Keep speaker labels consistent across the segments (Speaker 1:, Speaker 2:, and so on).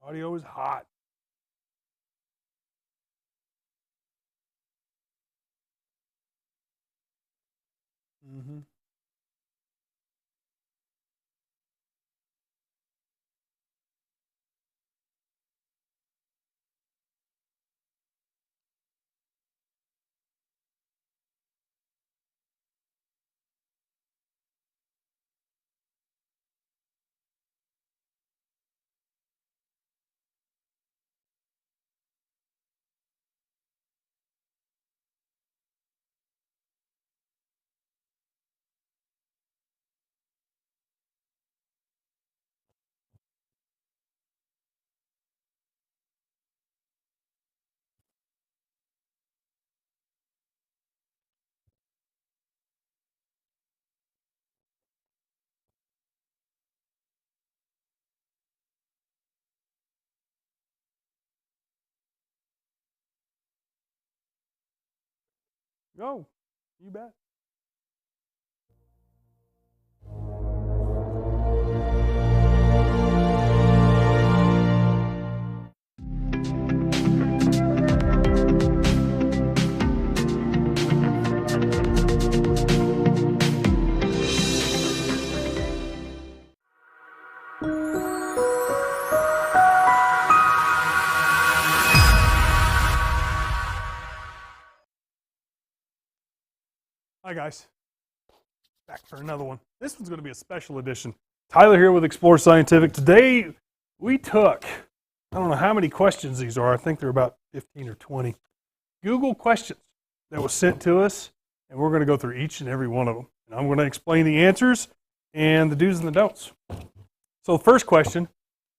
Speaker 1: Audio is hot. Mm-hmm. Go. You bet. Hi guys, back for another one. This one's going to be a special edition. Tyler here with Explore Scientific. Today we took, I don't know how many questions these are. I think they're about 15 or 20 Google questions that was sent to us, and we're going to go through each and every one of them. And I'm going to explain the answers and the do's and the don'ts. So the first question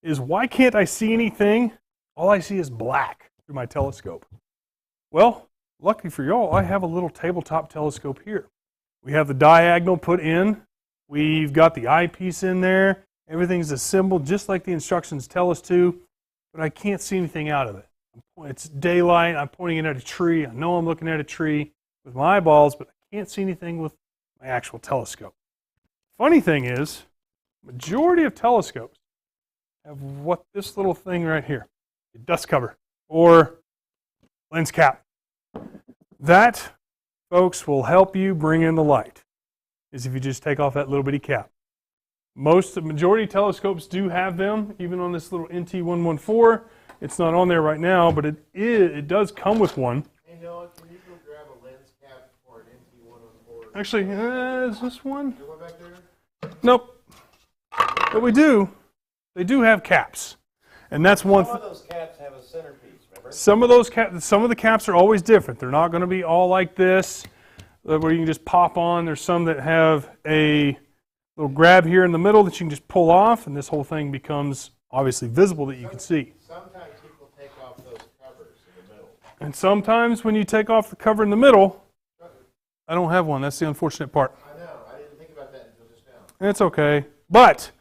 Speaker 1: is, why can't I see anything? All I see is black through my telescope. Well, lucky for y'all, I have a little tabletop telescope here. We have the diagonal put in. We've got the eyepiece in there. Everything's assembled just like the instructions tell us to, but I can't see anything out of it. It's daylight. I'm pointing it at a tree. I know I'm looking at a tree with my eyeballs, but I can't see anything with my actual telescope. Funny thing is, majority of telescopes have what this little thing right here, a dust cover or lens cap. That, folks, will help you bring in the light, is if you just take off that little bitty cap. Majority telescopes do have them, even on this little NT114. It's not on there right now, but it does come with one.
Speaker 2: Hey Noah, can you go grab a lens cap for an NT114?
Speaker 1: Actually, is this one?
Speaker 2: Is there one back there?
Speaker 1: Nope. But they do have caps. And that's one
Speaker 2: Some of those caps have a centerpiece, remember?
Speaker 1: Some of the caps are always different. They're not going to be all like this, where you can just pop on. There's some that have a little grab here in the middle that you can just pull off, and this whole thing becomes obviously visible that you can see.
Speaker 2: Sometimes people take off those covers in the middle.
Speaker 1: And sometimes when you take off the cover in the middle, I don't have one. That's the unfortunate part.
Speaker 2: I know. I didn't think about that until just now.
Speaker 1: It's okay. But,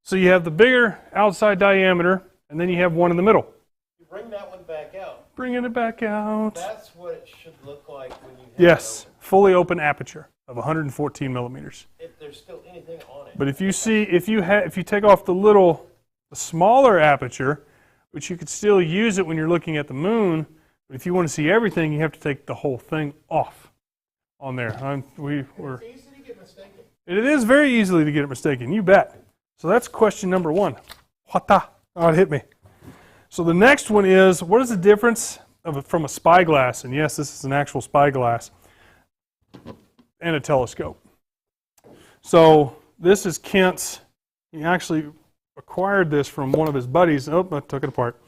Speaker 1: so you have the bigger outside diameter, and then you have one in the middle.
Speaker 2: You bring that one back out.
Speaker 1: Bringing it back out.
Speaker 2: That's what it should look like when you have
Speaker 1: Yes,
Speaker 2: it open.
Speaker 1: fully open aperture of 114 millimeters.
Speaker 2: If there's still anything on it.
Speaker 1: But if you take off the smaller aperture, which you could still use it when you're looking at the moon, but if you want to see everything, you have to take the whole thing off on there.
Speaker 2: It's easy to get mistaken.
Speaker 1: It is very easily to get it mistaken, you bet. So that's question number one. Wata. Oh, it hit me. So the next one is, what is the difference from a spyglass, and yes, this is an actual spyglass, and a telescope? So this is Kent's. He actually acquired this from one of his buddies. Oh, I took it apart.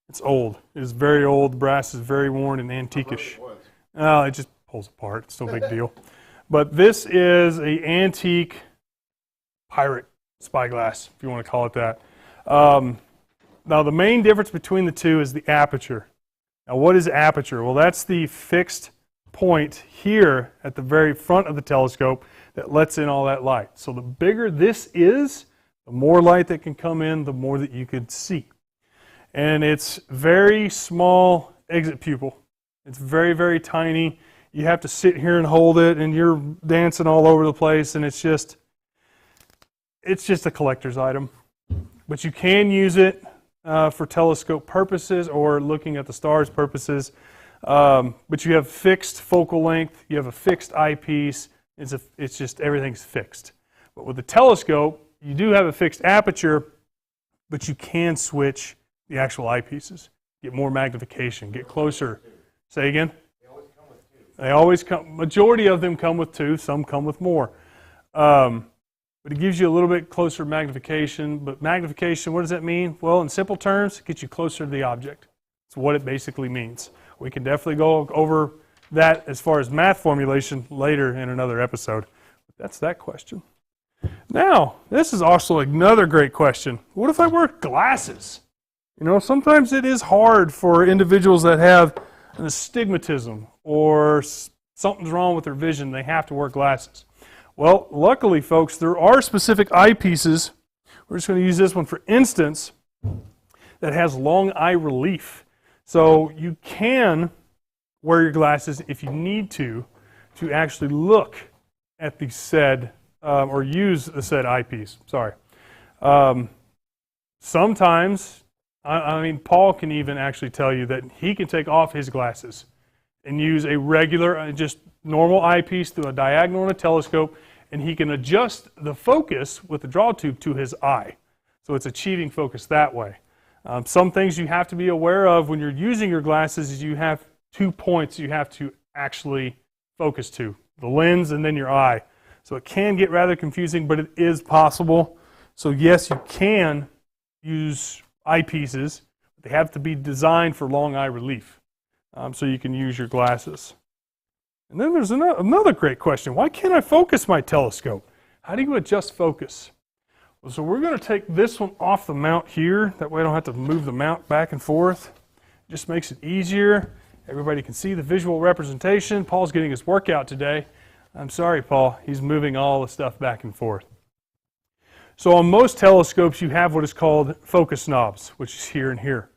Speaker 1: It's old. It is very old. The brass is very worn and antiquish. It just pulls apart. It's no big deal. But this is an antique pirate spyglass, if you want to call it that. Now, the main difference between the two is the aperture. Now, what is aperture? Well, that's the fixed point here at the very front of the telescope that lets in all that light. So the bigger this is, the more light that can come in, the more that you could see. And it's very small exit pupil. It's very, very tiny. You have to sit here and hold it, and you're dancing all over the place, and it's just a collector's item. But you can use it for telescope purposes or looking at the stars purposes. But you have fixed focal length, you have a fixed eyepiece, it's just everything's fixed. But with the telescope, you do have a fixed aperture, but you can switch the actual eyepieces, get more magnification, get closer. Say again?
Speaker 2: They always come with two.
Speaker 1: They always come, majority of them come with two, some come with more. But it gives you a little bit closer magnification. But magnification, what does that mean? Well, in simple terms, it gets you closer to the object. That's what it basically means. We can definitely go over that as far as math formulation later in another episode. But that's that question. Now, this is also another great question. What if I wear glasses? You know, sometimes it is hard for individuals that have an astigmatism or something's wrong with their vision. They have to wear glasses. Well, luckily, folks, there are specific eyepieces. We're just going to use this one for instance that has long eye relief. So you can wear your glasses if you need to actually look at the said or use the said eyepiece. Sorry. Sometimes, I mean, Paul can even actually tell you that he can take off his glasses and use a regular, just normal eyepiece through a diagonal in a telescope, and he can adjust the focus with the draw tube to his eye. So it's achieving focus that way. Some things you have to be aware of when you're using your glasses is you have 2 points you have to actually focus to, the lens and then your eye. So it can get rather confusing, but it is possible. So yes, you can use eyepieces, but they have to be designed for long eye relief. So you can use your glasses. And then there's another great question. Why can't I focus my telescope? How do you adjust focus? Well, so we're going to take this one off the mount here. That way I don't have to move the mount back and forth. It just makes it easier. Everybody can see the visual representation. Paul's getting his workout today. I'm sorry, Paul. He's moving all the stuff back and forth. So on most telescopes, you have what is called focus knobs, which is here and here.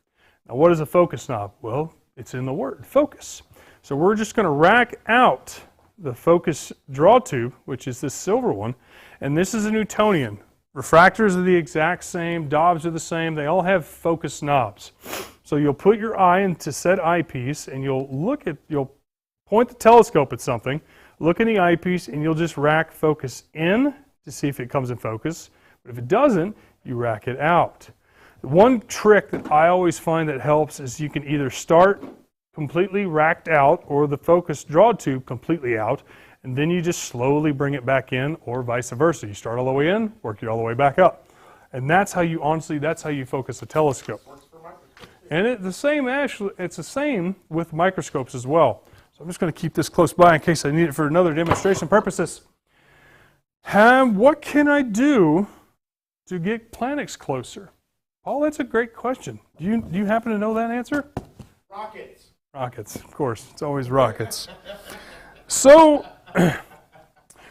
Speaker 1: Now, what is a focus knob? Well, it's in the word, focus. So we're just going to rack out the focus draw tube, which is this silver one, and this is a Newtonian. Refractors are the exact same, Dobbs are the same, they all have focus knobs. So you'll put your eye into said eyepiece, and you'll point the telescope at something, look in the eyepiece, and you'll just rack focus in to see if it comes in focus. But if it doesn't, you rack it out. One trick that I always find that helps is you can either start completely racked out or the focus draw tube completely out, and then you just slowly bring it back in, or vice versa. You start all the way in, work it all the way back up. And that's how you, honestly, that's how you focus a telescope. And it's the same with microscopes as well. So I'm just going to keep this close by in case I need it for another demonstration purposes. What can I do to get planets closer? Paul, that's a great question. Do you happen to know that answer?
Speaker 2: Rockets.
Speaker 1: Rockets, of course. It's always rockets. So,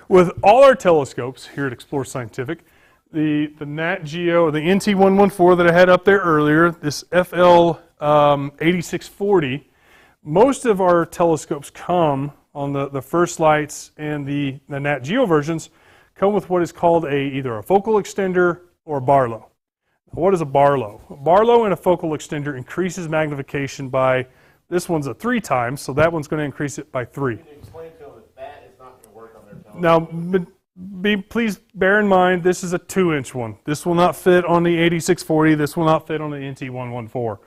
Speaker 1: with all our telescopes here at Explore Scientific, the Nat Geo, the NT114 that I had up there earlier, this FL 8640, most of our telescopes come on the first lights, and the Nat Geo versions come with what is called either a focal extender or a Barlow. What is a Barlow? A Barlow and a focal extender increases magnification by, this one's a 3 times, so that one's going to increase it by 3.
Speaker 2: Can you explain to them that is not going to work on their telescope?
Speaker 1: Now, please bear in mind, this is a 2-inch one. This will not fit on the 8640. This will not fit on the NT114.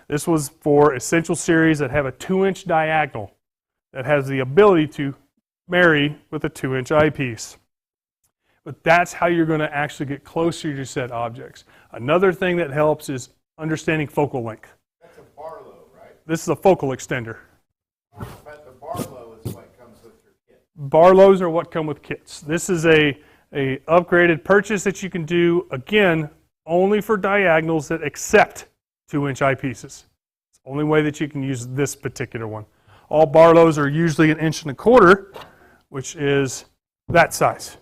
Speaker 1: This was for Essential Series that have a 2-inch diagonal that has the ability to marry with a 2-inch eyepiece. But that's how you're going to actually get closer to said objects. Another thing that helps is understanding focal length.
Speaker 2: That's a Barlow, right?
Speaker 1: This is a focal extender.
Speaker 2: But the Barlow is what comes with your kit.
Speaker 1: Barlows are what come with kits. This is a upgraded purchase that you can do, again, only for diagonals that accept 2-inch eyepieces. It's the only way that you can use this particular one. All Barlows are usually 1.25 inches, which is that size.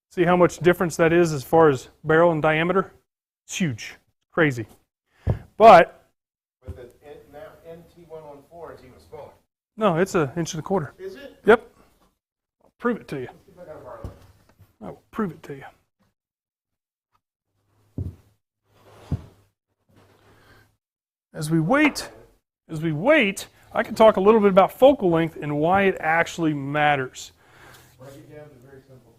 Speaker 1: See how much difference that is as far as barrel and diameter? It's huge. It's crazy. But
Speaker 2: the NT114 is even smaller.
Speaker 1: no, it's 1.25 inches.
Speaker 2: Is it?
Speaker 1: Yep. I'll prove it to you.
Speaker 2: Let's see if I got a Barlow.
Speaker 1: I will prove it to you. as we wait, I can talk a little bit about focal length and why it actually matters.
Speaker 2: Break it down to very simple.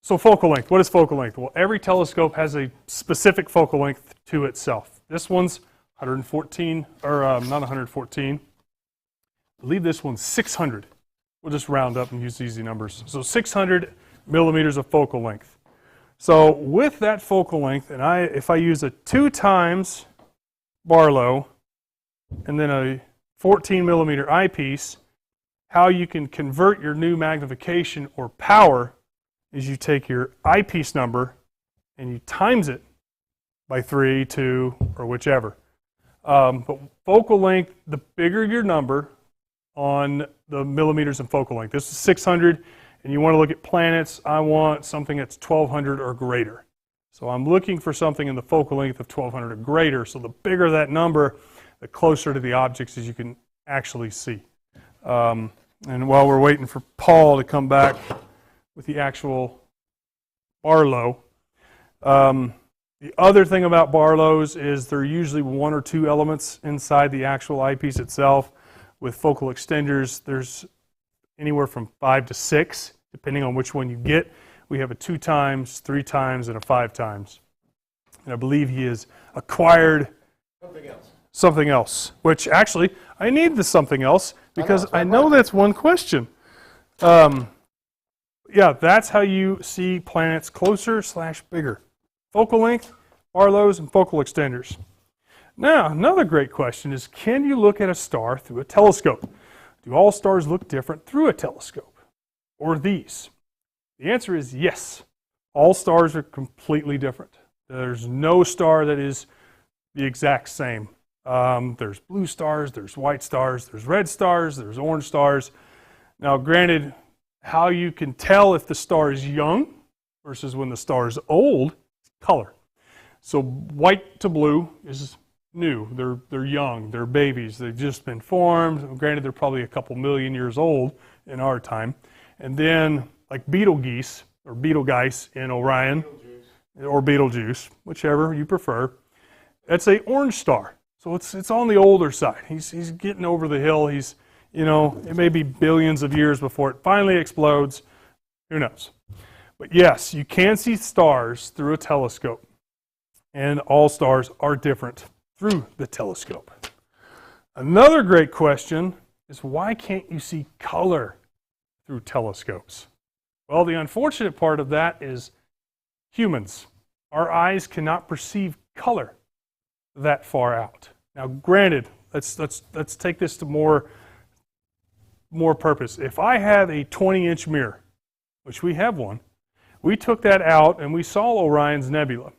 Speaker 1: So focal length, what is focal length? Well, every telescope has a specific focal length to itself. This one's 114, or not 114. I believe this one's 600. We'll just round up and use easy numbers. So 600 millimeters of focal length. So with that focal length, and if I use a 2 times Barlow and then a 14 millimeter eyepiece, how you can convert your new magnification or power is you take your eyepiece number and you times it by 3, 2, or whichever. But focal length, the bigger your number on the millimeters in focal length. This is 600, and you want to look at planets. I want something that's 1200 or greater. So I'm looking for something in the focal length of 1200 or greater. So the bigger that number, the closer to the objects as you can actually see. And while we're waiting for Paul to come back with the actual Barlow, the other thing about Barlows is there are usually 1 or 2 elements inside the actual eyepiece itself. With focal extenders, there's anywhere from 5 to 6, depending on which one you get. We have a 2 times, 3 times, and a 5 times. And I believe he has acquired something else, which actually, I need the something else because I know that's one question. Yeah, that's how you see planets closer / bigger. Focal length, Barlows, and focal extenders. Now, another great question is, can you look at a star through a telescope? Do all stars look different through a telescope? Or these? The answer is yes. All stars are completely different. There's no star that is the exact same. There's blue stars, there's white stars, there's red stars, there's orange stars. Now, granted, how you can tell if the star is young versus when the star is old is color. So white to blue is new. They're young. They're babies. They've just been formed. Granted, they're probably a couple million years old in our time. And then like Betelgeuse or Betelgeuse in Orion, or Betelgeuse, whichever you prefer. That's a orange star. So it's on the older side. He's getting over the hill. He's, it may be billions of years before it finally explodes. Who knows? But yes, you can see stars through a telescope. And all stars are different through the telescope. Another great question is, why can't you see color through telescopes? Well, the unfortunate part of that is humans. Our eyes cannot perceive color that far out. Now, granted, let's take this to more purpose. If I have a 20-inch mirror, which we have one, we took that out and we saw Orion's nebula.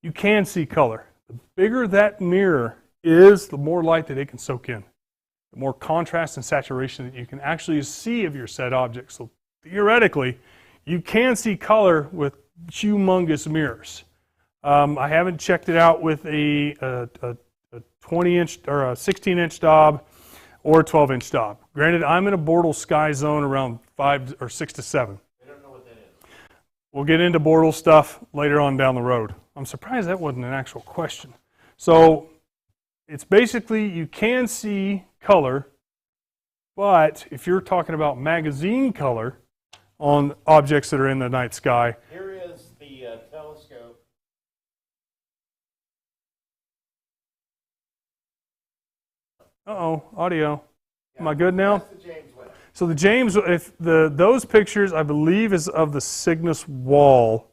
Speaker 1: You can see color. The bigger that mirror is, the more light that it can soak in. The more contrast and saturation that you can actually see of your said object. So theoretically, you can see color with humongous mirrors. I haven't checked it out with a 20-inch or a 16-inch Dob or a 12-inch Dob. Granted, I'm in a Bortle sky zone around 5 or 6 to 7.
Speaker 2: I don't know what that is.
Speaker 1: We'll get into Bortle stuff later on down the road. I'm surprised that wasn't an actual question. So it's basically you can see color, but if you're talking about magazine color on objects that are in the night sky.
Speaker 2: Here is the telescope.
Speaker 1: Uh-oh, audio. Am I good now?
Speaker 2: That's the James Webb.
Speaker 1: So the James, if those pictures, I believe, is of the Cygnus wall.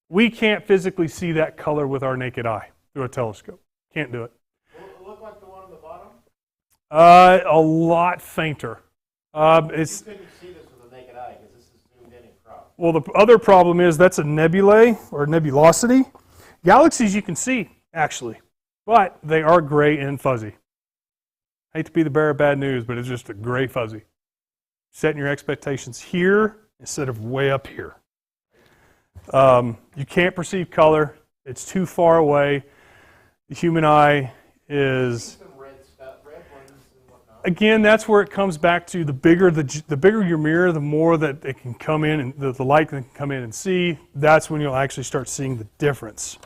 Speaker 1: We can't physically see that color with our naked eye through a telescope. Can't do it.
Speaker 2: Will it look like the one on the bottom?
Speaker 1: A lot fainter.
Speaker 2: You couldn't see this with a naked eye because this is zoomed in and cropped.
Speaker 1: Well, the other problem is that's a nebulae or nebulosity. Galaxies you can see, actually, but they are gray and fuzzy. I hate to be the bearer of bad news, but it's just a gray fuzzy. Setting your expectations here instead of way up here. You can't perceive color. It's too far away. The human eye is...
Speaker 2: Some red ones and whatnot.
Speaker 1: Again, that's where it comes back to the bigger your mirror, the more that it can come in and the light can come in and see. That's when you'll actually start seeing the difference.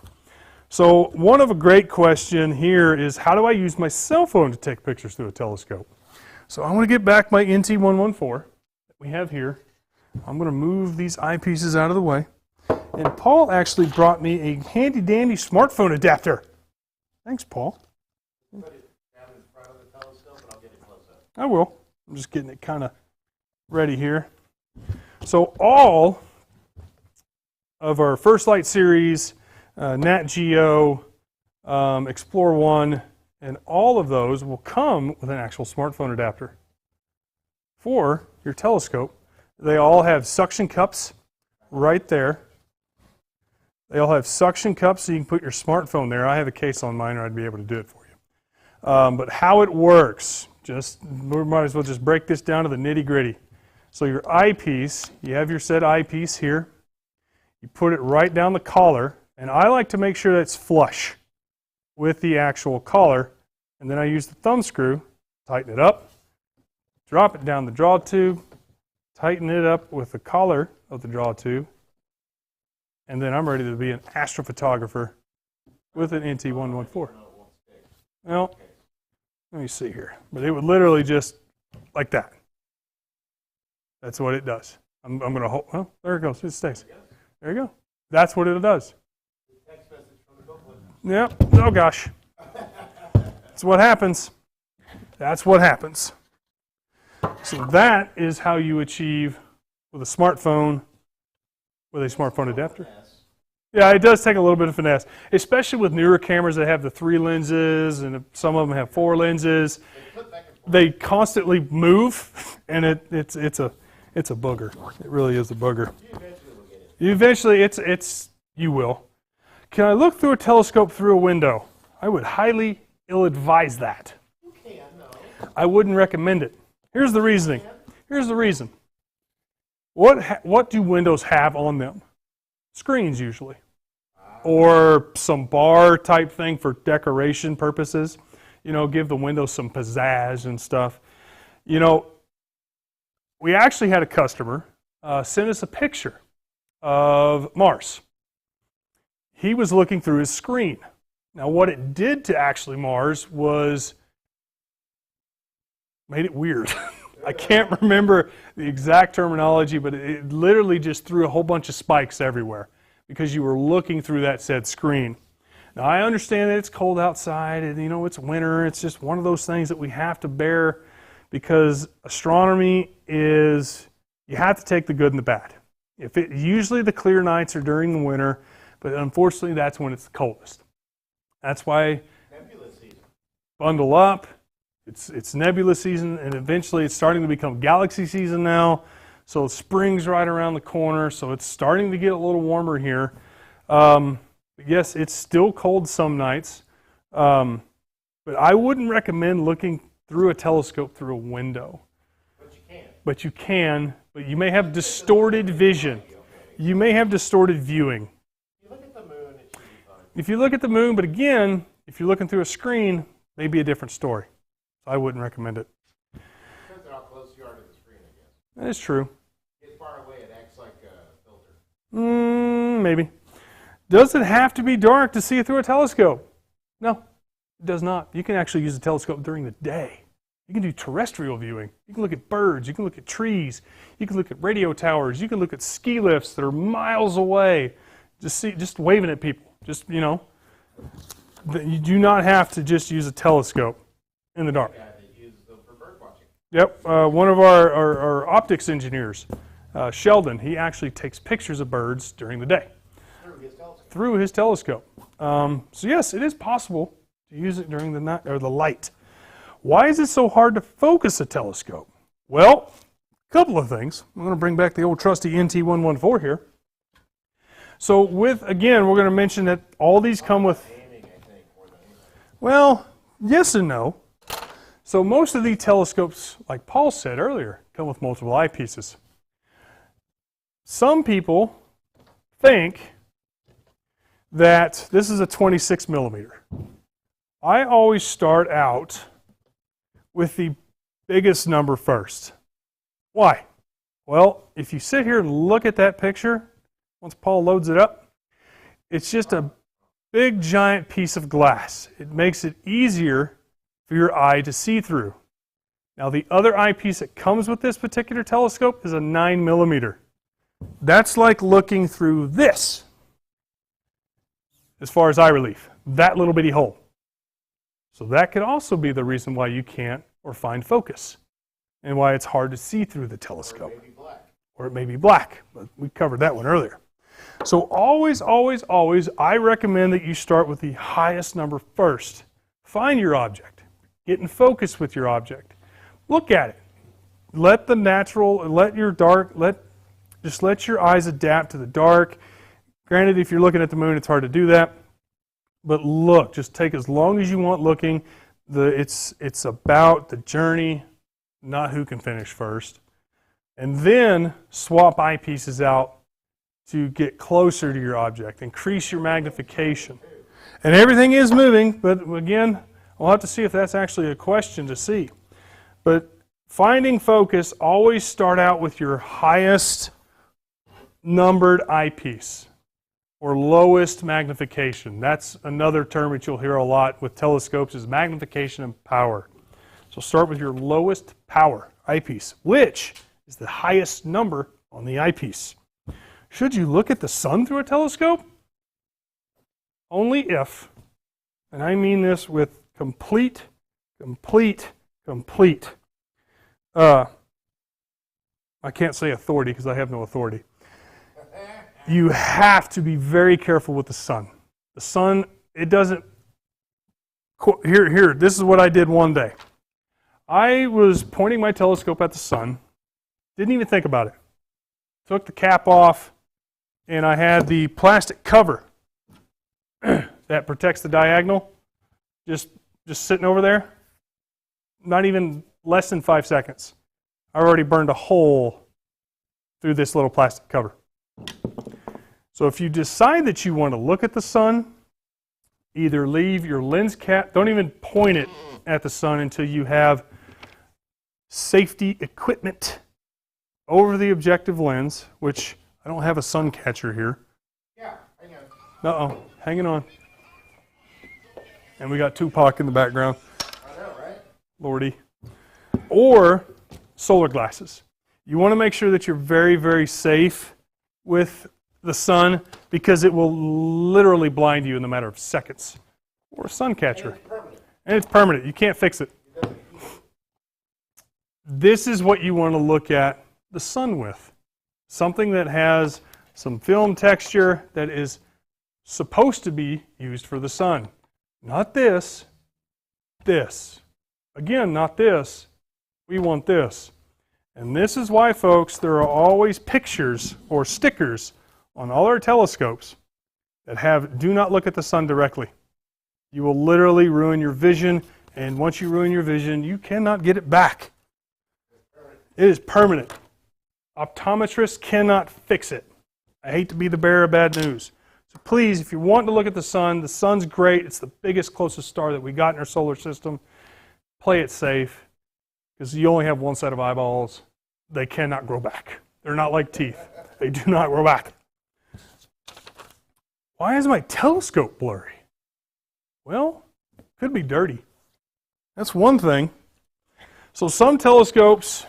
Speaker 1: So one of a great question here is, how do I use my cell phone to take pictures through a telescope? So I want to get back my NT114 that we have here. I'm going to move these eyepieces out of the way. And Paul actually brought me a handy-dandy smartphone adapter. Thanks, Paul.
Speaker 2: Put it down in front of the telescope and I'll get it close up.
Speaker 1: I will. I'm just getting it kind of ready here. So all of our First Light series, Nat Geo, Explore 1, and all of those will come with an actual smartphone adapter for your telescope. They all have suction cups right there. They all have suction cups so you can put your smartphone there. I have a case on mine or I'd be able to do it for you. But how it works, we might as well just break this down to the nitty-gritty. So your eyepiece, you have your said eyepiece here. You put it right down the collar, and I like to make sure that it's flush with the actual collar, and then I use the thumb screw, tighten it up, drop it down the draw tube, tighten it up with the collar of the draw tube, and then I'm ready to be an astrophotographer with an NT114. Well, let me see here. But it would literally just like that. That's what it does. I'm going to hold. Well, there it goes. It stays. There you go. That's what it does. Yep. Oh, gosh. That's what happens. That's what happens. So that is how you achieve with a smartphone, with a smartphone adapter. Yeah, it does take a little bit of finesse, especially with newer cameras that have the 3 lenses, and some of them have 4 lenses. They constantly move, and it's a booger. It really is a booger. You will. Can I look through a telescope through a window? I would highly ill-advise that.
Speaker 2: You can, no.
Speaker 1: I wouldn't recommend it. Here's the reasoning. Here's the reason. What do windows have on them? Screens usually, or some bar type thing for decoration purposes. You know, give the window some pizzazz and stuff. You know, we actually had a customer send us a picture of Mars. He was looking through his screen. Now, what it did to actually Mars was made it weird. I can't remember the exact terminology, but it literally just threw a whole bunch of spikes everywhere because you were looking through that said screen. Now, I understand that it's cold outside and, you know, it's winter. It's just one of those things that we have to bear because astronomy is, you have to take the good and the bad. Usually the clear nights are during the winter, but unfortunately that's when it's the coldest. That's why
Speaker 2: Nebula season.
Speaker 1: Bundle up. It's nebula season, and eventually it's starting to become galaxy season now. So spring's right around the corner, so it's starting to get a little warmer here. Yes, it's still cold some nights, but I wouldn't recommend looking through a telescope through a window.
Speaker 2: But you can.
Speaker 1: But you can, but you may have distorted vision. You may have distorted viewing.
Speaker 2: If you look at the moon, it should be fine.
Speaker 1: If you look at the moon, but again, if you're looking through a screen, maybe a different story. I wouldn't recommend it.
Speaker 2: Depends on how close you are to the screen, I guess.
Speaker 1: That is true.
Speaker 2: Get far away, it acts like a filter.
Speaker 1: Maybe. Does it have to be dark to see through a telescope? No, it does not. You can actually use a telescope during the day. You can do terrestrial viewing. You can look at birds. You can look at trees. You can look at radio towers. You can look at ski lifts that are miles away. Just waving at people. Just, you know, you do not have to just use a telescope in the dark.
Speaker 2: Yeah, they use them for bird watching.
Speaker 1: Yep, one of our optics engineers, Sheldon, he actually takes pictures of birds during the day through his telescope. So yes, it is possible to use it during the night or the light. Why is it so hard to focus a telescope? Well, a couple of things. I'm going to bring back the old trusty NT114 here. So again, we're going to mention that all these come with, well, yes and no. So most of these telescopes, like Paul said earlier, come with multiple eyepieces. Some people think that this is a 26 millimeter. I always start out with the biggest number first. Why? Well, if you sit here and look at that picture, once Paul loads it up, it's just a big giant piece of glass. It makes it easier for your eye to see through. Now the other eyepiece that comes with this particular telescope is a 9mm. That's like looking through this as far as eye relief, that little bitty hole. So that could also be the reason why you can't or find focus and why it's hard to see through the telescope.
Speaker 2: Or it may be black.
Speaker 1: Or it may be black, but we covered that one earlier. So always, always, always, I recommend that you start with the highest number first. Find your object. Get in focus with your object. Look at it. Let the natural, let your dark, just let your eyes adapt to the dark. Granted, if you're looking at the moon, it's hard to do that. But look, just take as long as you want looking. It's about the journey, not who can finish first. And then swap eyepieces out to get closer to your object. Increase your magnification. And everything is moving, but again, we'll have to see if that's actually a question to see. But finding focus, always start out with your highest numbered eyepiece or lowest magnification. That's another term that you'll hear a lot with telescopes is magnification and power. So start with your lowest power eyepiece, which is the highest number on the eyepiece. Should you look at the sun through a telescope? Only if, and I mean this with complete, I can't say authority because I have no authority. You have to be very careful with the sun. The sun, it doesn't, here, this is what I did one day. I was pointing my telescope at the sun, didn't even think about it. Took the cap off, and I had the plastic cover that protects the diagonal just sitting over there. Not even less than 5 seconds. I already burned a hole through this little plastic cover. So if you decide that you want to look at the sun, either leave your lens cap, don't even point it at the sun until you have safety equipment over the objective lens, which I don't have a sun catcher here.
Speaker 2: Yeah, hang on.
Speaker 1: Uh-oh, hanging on. And we got Tupac in the background.
Speaker 2: I know, right?
Speaker 1: Lordy. Or solar glasses. You want to make sure that you're very, very safe with the sun because it will literally blind you in a matter of seconds. Or a sun catcher.
Speaker 2: And it's permanent.
Speaker 1: And it's permanent. You can't fix it. This is what you want to look at the sun with. Something that has some film texture that is supposed to be used for the sun. Not this. This. Again, not this. We want this. And this is why, folks, there are always pictures or stickers on all our telescopes that have do not look at the sun directly. You will literally ruin your vision, and once you ruin your vision, you cannot get it back. It is permanent. Optometrists cannot fix it. I hate to be the bearer of bad news. So please, if you want to look at the sun's great. It's the biggest, closest star that we got in our solar system. Play it safe, because you only have one set of eyeballs. They cannot grow back. They're not like teeth. They do not grow back. Why is my telescope blurry? Well, it could be dirty. That's one thing. So some telescopes,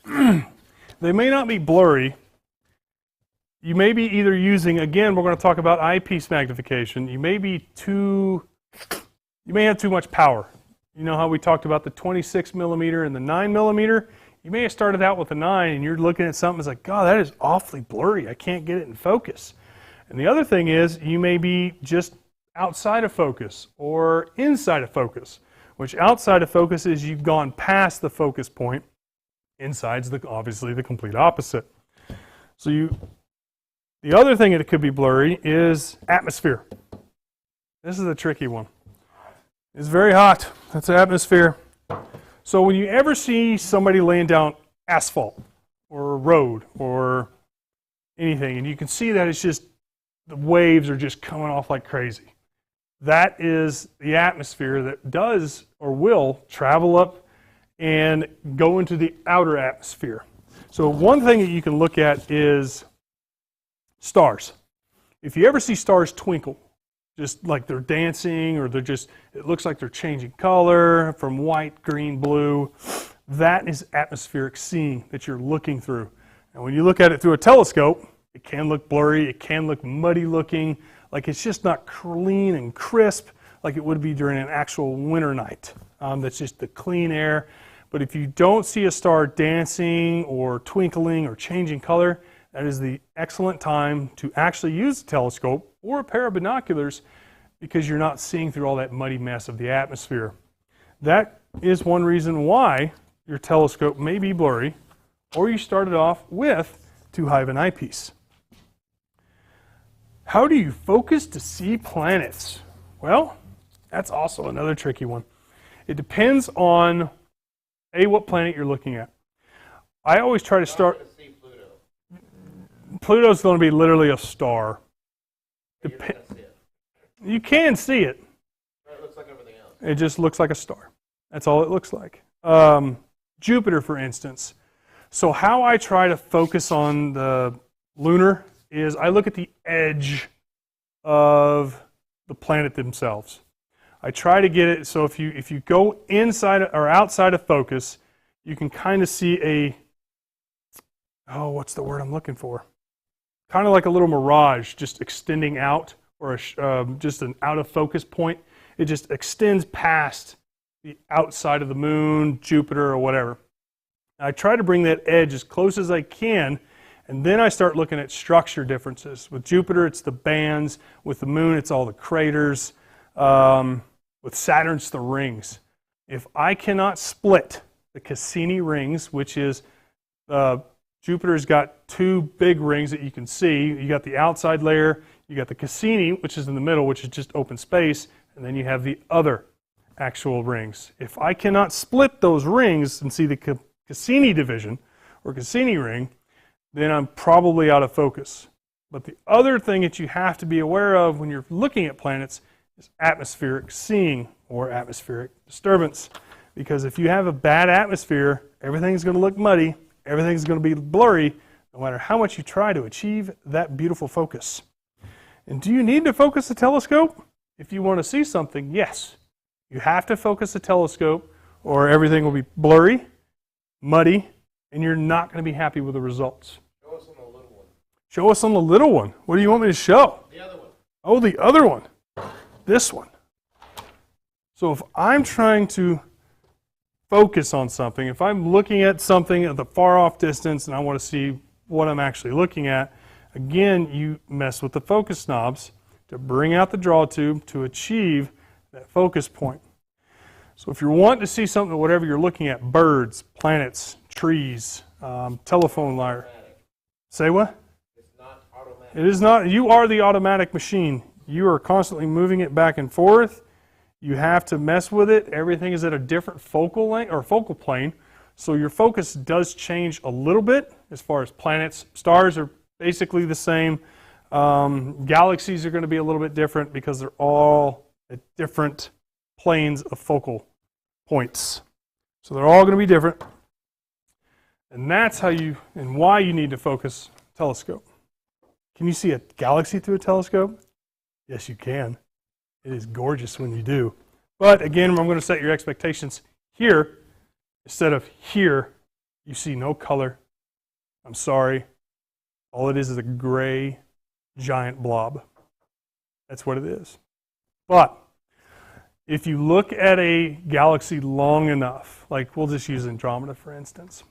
Speaker 1: they may not be blurry. You may be either using, again, we're going to talk about eyepiece magnification. You may have too much power. You know how we talked about the 26mm and the 9mm? You may have started out with a 9 and you're looking at something that's like, God, that is awfully blurry. I can't get it in focus. And the other thing is, you may be just outside of focus or inside of focus, which outside of focus is you've gone past the focus point. Inside's obviously the complete opposite. So the other thing that it could be blurry is atmosphere. This is a tricky one. It's very hot. That's atmosphere. So when you ever see somebody laying down asphalt or a road or anything, and you can see that it's just the waves are just coming off like crazy, that is the atmosphere that does or will travel up and go into the outer atmosphere. So one thing that you can look at is stars. If you ever see stars twinkle, just like they're dancing, or it looks like they're changing color from white, green, blue. That is atmospheric seeing that you're looking through. And when you look at it through a telescope, it can look blurry, it can look muddy looking, like it's just not clean and crisp like it would be during an actual winter night. That's just the clean air. But if you don't see a star dancing or twinkling or changing color, that is the excellent time to actually use a telescope or a pair of binoculars, because you're not seeing through all that muddy mess of the atmosphere. That is one reason why your telescope may be blurry, or you started off with too high of an eyepiece. How do you focus to see planets? Well, that's also another tricky one. It depends on, what planet you're looking at. I always try to start... Pluto's going to be literally a star. You can see it.
Speaker 2: It looks like everything else.
Speaker 1: It just looks like a star. That's all it looks like. Jupiter, for instance. So how I try to focus on the lunar is I look at the edge of the planet themselves. I try to get it so if you go inside or outside of focus, you can kind of see what's the word I'm looking for? Kind of like a little mirage just extending out, or just an out of focus point. It just extends past the outside of the moon, Jupiter, or whatever. I try to bring that edge as close as I can, and then I start looking at structure differences. With Jupiter, it's the bands. With the moon, it's all the craters. With Saturn, it's the rings. If I cannot split the Cassini rings, which is Jupiter's got two big rings that you can see. You got the outside layer, you got the Cassini, which is in the middle, which is just open space, and then you have the other actual rings. If I cannot split those rings and see the Cassini division or Cassini ring, then I'm probably out of focus. But the other thing that you have to be aware of when you're looking at planets is atmospheric seeing, or atmospheric disturbance. Because if you have a bad atmosphere, everything's going to look muddy, everything's going to be blurry, no matter how much you try to achieve that beautiful focus. And do you need to focus the telescope? If you want to see something, yes. You have to focus the telescope, or everything will be blurry, muddy, and you're not going to be happy with the results.
Speaker 2: Show us on the little one.
Speaker 1: Show us on the little one. What do you want me to show?
Speaker 2: The other one.
Speaker 1: Oh, the other one. This one. So if I'm trying to focus on something, if I'm looking at something at the far off distance and I want to see what I'm actually looking at, again, you mess with the focus knobs to bring out the draw tube to achieve that focus point. So if you're wanting to see something, whatever you're looking at, birds, planets, trees, telephone wire. Say what?
Speaker 2: It's not automatic.
Speaker 1: It is not. You are the automatic machine. You are constantly moving it back and forth. You have to mess with it. Everything is at a different focal length or focal plane. So your focus does change a little bit as far as planets. Stars are basically the same. Galaxies are going to be a little bit different because they're all at different planes of focal points. So they're all going to be different. And that's how and why you need to focus a telescope. Can you see a galaxy through a telescope? Yes, you can. It is gorgeous when you do. But again, I'm going to set your expectations here. Instead of here, you see no color. I'm sorry. All it is a gray, giant blob. That's what it is. But if you look at a galaxy long enough, like we'll just use Andromeda for instance,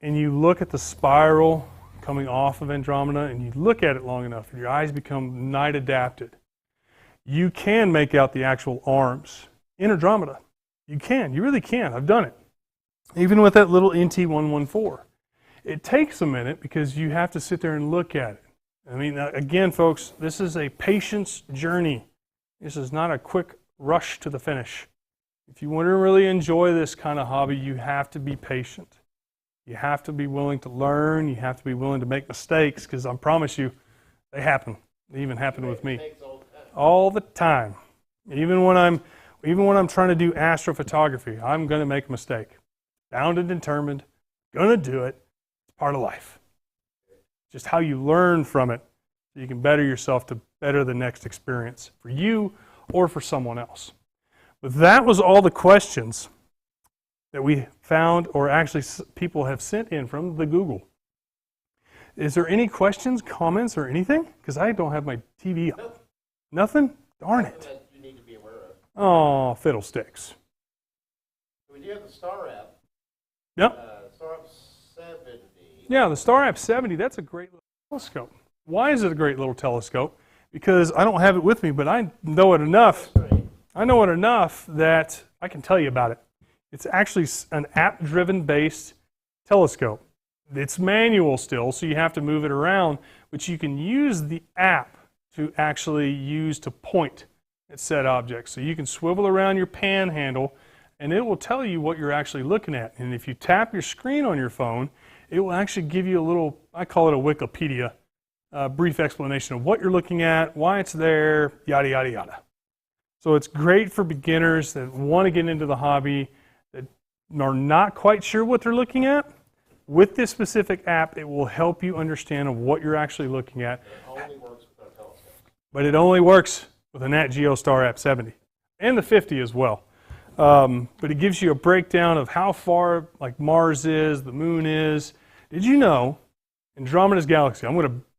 Speaker 1: and you look at the spiral coming off of Andromeda, and you look at it long enough, and your eyes become night adapted, you can make out the actual arms in Andromeda. You can. You really can. I've done it. Even with that little NT114. It takes a minute because you have to sit there and look at it. I mean, again, folks, this is a patience journey. This is not a quick rush to the finish. If you want to really enjoy this kind of hobby, you have to be patient. You have to be willing to learn. You have to be willing to make mistakes, because I promise you, they happen. They even happen with me. All the time. Even when I'm trying to do astrophotography, I'm going to make a mistake. Bound and determined, going to do it. It's part of life. Just how you learn from it so you can better yourself to better the next experience for you or for someone else. But that was all the questions that we found, or actually people have sent in from the Google. Is there any questions, comments, or anything? Because I don't have my TV up.
Speaker 2: Nope.
Speaker 1: Nothing? Darn it.
Speaker 2: That you need to be aware of.
Speaker 1: Oh, fiddlesticks.
Speaker 2: We do have the Star app.
Speaker 1: Yep.
Speaker 2: Star app 70.
Speaker 1: Yeah, the Star App 70, that's a great little telescope. Why is it a great little telescope? Because I don't have it with me, but I know it enough. I know it enough that I can tell you about it. It's actually an app-driven based telescope. It's manual still, so you have to move it around, but you can use the app to actually use to point at said objects. So you can swivel around your pan handle, and it will tell you what you're actually looking at. And if you tap your screen on your phone, it will actually give you a little, I call it a Wikipedia, brief explanation of what you're looking at, why it's there, yada, yada, yada. So it's great for beginners that want to get into the hobby, that are not quite sure what they're looking at. With this specific app, it will help you understand of what you're actually looking at.
Speaker 2: It only works with our telescope.
Speaker 1: But it only works with a Nat Geo Star App 70 and the 50 as well. But it gives you a breakdown of how far like Mars is, the Moon is. Did you know Andromeda's galaxy?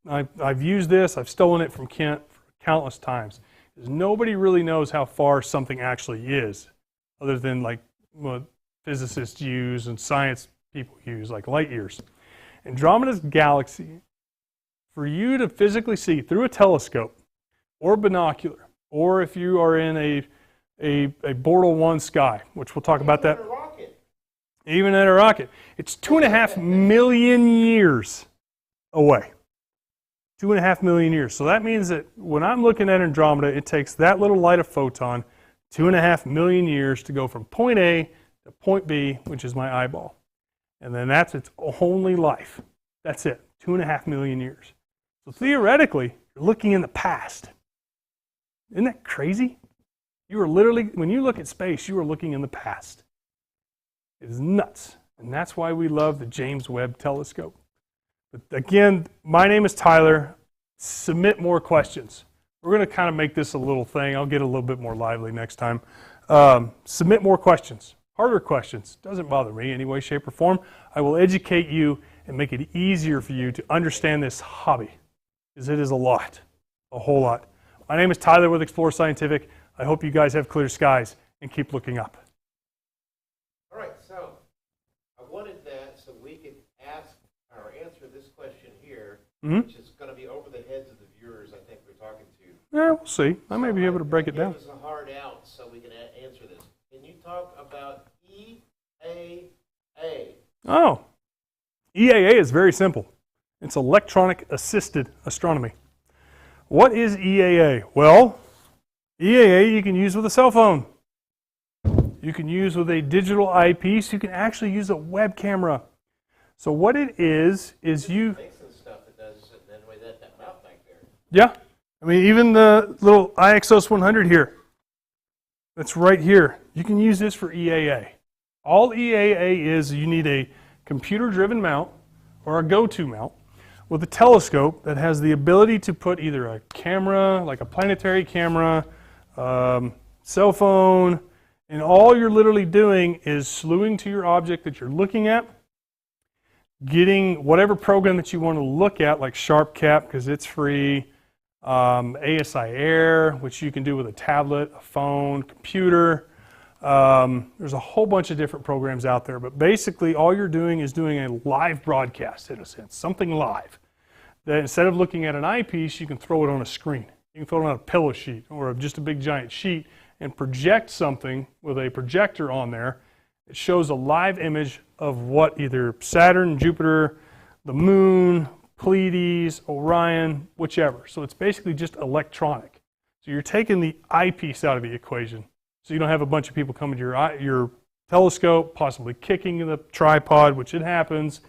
Speaker 1: I've used this. I've stolen it from Cant countless times. Because nobody really knows how far something actually is, other than like what physicists use and science people use, like light years. Andromeda's galaxy, for you to physically see through a telescope or binocular, or if you are in a Bortle 1 sky, which we'll talk about that. Even at a rocket. It's 2.5 million years away. 2.5 million years. So that means that when I'm looking at Andromeda, it takes that little light of photon 2.5 million years to go from point A to point B, which is my eyeball. And then that's its only life. That's it. 2.5 million years. So theoretically, you're looking in the past. Isn't that crazy? You are literally, when you look at space, you are looking in the past. It is nuts. And that's why we love the James Webb Telescope. But again, my name is Tyler. Submit more questions. We're going to kind of make this a little thing. I'll get a little bit more lively next time. Submit more questions. Harder questions. Doesn't bother me in any way, shape, or form. I will educate you and make it easier for you to understand this hobby. Because it is a lot. A whole lot. My name is Tyler with Explore Scientific. I hope you guys have clear skies and keep looking up.
Speaker 2: All right, so I wanted that so we could ask or answer this question here, which is going to be over the heads of the viewers I think we're talking to.
Speaker 1: Yeah, we'll see. I may be able to break it down.
Speaker 2: Give us a hard out so we can answer this. Can you talk about EAA?
Speaker 1: Oh, EAA is very simple. It's electronic assisted astronomy. What is EAA? Well, EAA you can use with a cell phone. You can use with a digital eyepiece. You can actually use a web camera. So what it is you...
Speaker 2: It makes some stuff that does it, and then that mouth back there.
Speaker 1: Yeah. I mean, even the little IXOS 100 here. That's right here. You can use this for EAA. All EAA is you need a computer-driven mount or a go-to mount with a telescope that has the ability to put either a camera, like a planetary camera, cell phone, and all you're literally doing is slewing to your object that you're looking at, getting whatever program that you want to look at, like SharpCap, because it's free, ASI Air, which you can do with a tablet, a phone, computer. There's a whole bunch of different programs out there, but basically all you're doing is doing a live broadcast, in a sense, something live. That instead of looking at an eyepiece, you can throw it on a screen. You can throw it on a pillow sheet or just a big giant sheet and project something with a projector on there. It shows a live image of what either Saturn, Jupiter, the Moon, Pleiades, Orion, whichever. So it's basically just electronic. So you're taking the eyepiece out of the equation. So you don't have a bunch of people coming to your telescope, possibly kicking the tripod, which it happens.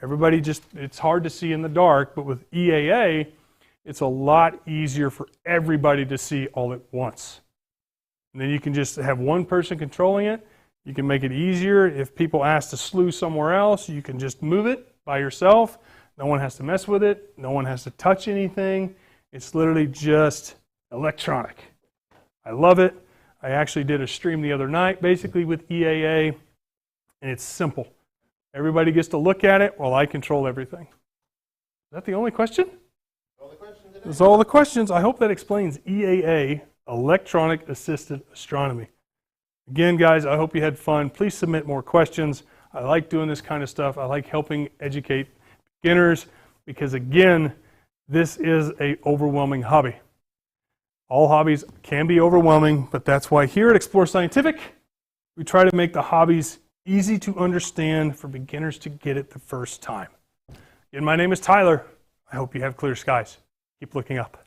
Speaker 1: Everybody it's hard to see in the dark, but with EAA, it's a lot easier for everybody to see all at once. And then you can just have one person controlling it. You can make it easier. If people ask to slew somewhere else, you can just move it by yourself. No one has to mess with it. No one has to touch anything. It's literally just electronic. I love it. I actually did a stream the other night, basically with EAA, and it's simple. Everybody gets to look at it while I control everything. Is that the only question?
Speaker 2: All the questions today?
Speaker 1: That's all the questions. I hope that explains EAA, Electronic Assisted Astronomy. Again, guys, I hope you had fun. Please submit more questions. I like doing this kind of stuff. I like helping educate beginners because, again, this is an overwhelming hobby. All hobbies can be overwhelming, but that's why here at Explore Scientific, we try to make the hobbies easy to understand for beginners to get it the first time. Again, my name is Tyler. I hope you have clear skies. Keep looking up.